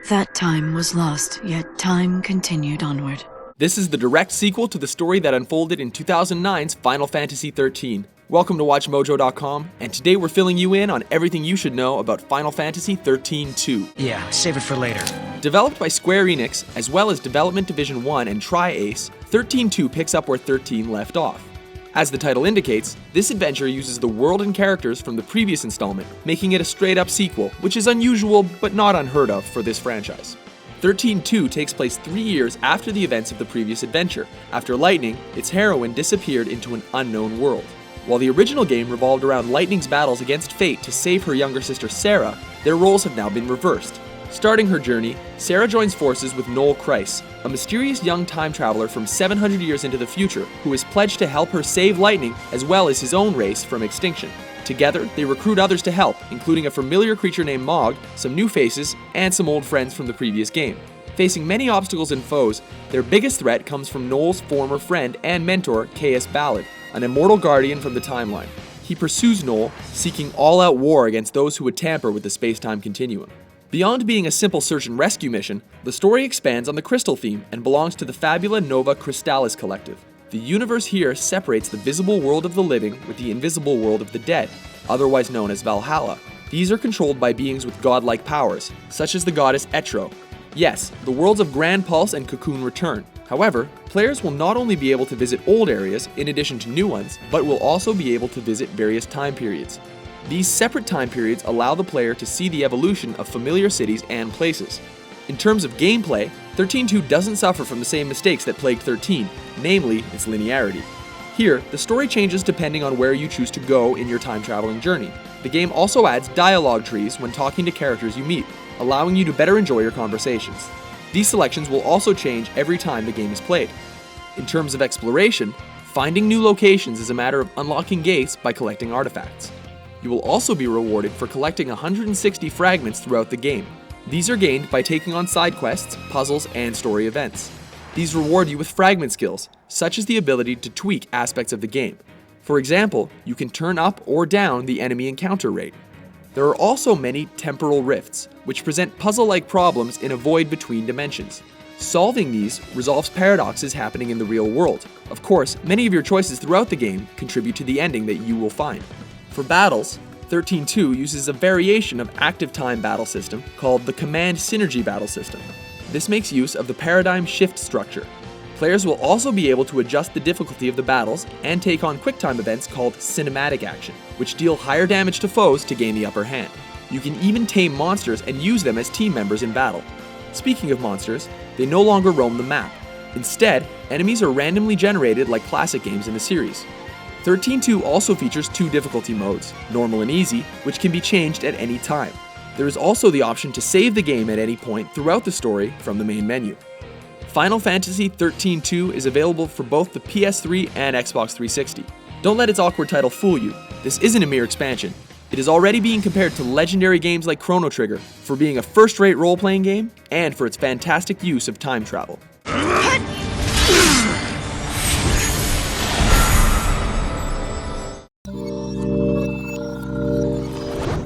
That time was lost, yet time continued onward. This is the direct sequel to the story that unfolded in 2009's Final Fantasy XIII. Welcome to WatchMojo.com, and today we're filling you in on everything you should know about Final Fantasy XIII-2. Yeah, save it for later. Developed by Square Enix, as well as Development Division 1 and Tri-Ace, XIII-2 picks up where 13 left off. As the title indicates, this adventure uses the world and characters from the previous installment, making it a straight-up sequel, which is unusual but not unheard of for this franchise. XIII-2 takes place 3 years after the events of the previous adventure, after Lightning, its heroine, disappeared into an unknown world. While the original game revolved around Lightning's battles against Fate to save her younger sister Sarah, their roles have now been reversed. Starting her journey, Sarah joins forces with Noel Kreis, a mysterious young time traveler from 700 years into the future who is pledged to help her save Lightning as well as his own race from extinction. Together, they recruit others to help, including a familiar creature named Mog, some new faces, and some old friends from the previous game. Facing many obstacles and foes, their biggest threat comes from Noel's former friend and mentor, Caius Ballard, an immortal guardian from the timeline. He pursues Noel, seeking all-out war against those who would tamper with the space-time continuum. Beyond being a simple search and rescue mission, the story expands on the Crystal theme and belongs to the Fabula Nova Crystallis collective. The universe here separates the visible world of the living with the invisible world of the dead, otherwise known as Valhalla. These are controlled by beings with godlike powers, such as the goddess Etro. Yes, the worlds of Grand Pulse and Cocoon return. However, players will not only be able to visit old areas in addition to new ones, but will also be able to visit various time periods. These separate time periods allow the player to see the evolution of familiar cities and places. In terms of gameplay, XIII-2 doesn't suffer from the same mistakes that plagued 13, namely its linearity. Here, the story changes depending on where you choose to go in your time-traveling journey. The game also adds dialogue trees when talking to characters you meet, allowing you to better enjoy your conversations. These selections will also change every time the game is played. In terms of exploration, finding new locations is a matter of unlocking gates by collecting artifacts. You will also be rewarded for collecting 160 fragments throughout the game. These are gained by taking on side quests, puzzles, and story events. These reward you with fragment skills, such as the ability to tweak aspects of the game. For example, you can turn up or down the enemy encounter rate. There are also many temporal rifts, which present puzzle-like problems in a void between dimensions. Solving these resolves paradoxes happening in the real world. Of course, many of your choices throughout the game contribute to the ending that you will find. For battles, XIII-2 uses a variation of active time battle system called the Command Synergy battle system. This makes use of the paradigm shift structure. Players will also be able to adjust the difficulty of the battles and take on quick-time events called cinematic action, which deal higher damage to foes to gain the upper hand. You can even tame monsters and use them as team members in battle. Speaking of monsters, they no longer roam the map. Instead, enemies are randomly generated like classic games in the series. XIII-2 also features 2 difficulty modes, normal and easy, which can be changed at any time. There is also the option to save the game at any point throughout the story from the main menu. Final Fantasy XIII-2 is available for both the PS3 and Xbox 360. Don't let its awkward title fool you. This isn't a mere expansion. It is already being compared to legendary games like Chrono Trigger for being a first-rate role-playing game and for its fantastic use of time travel.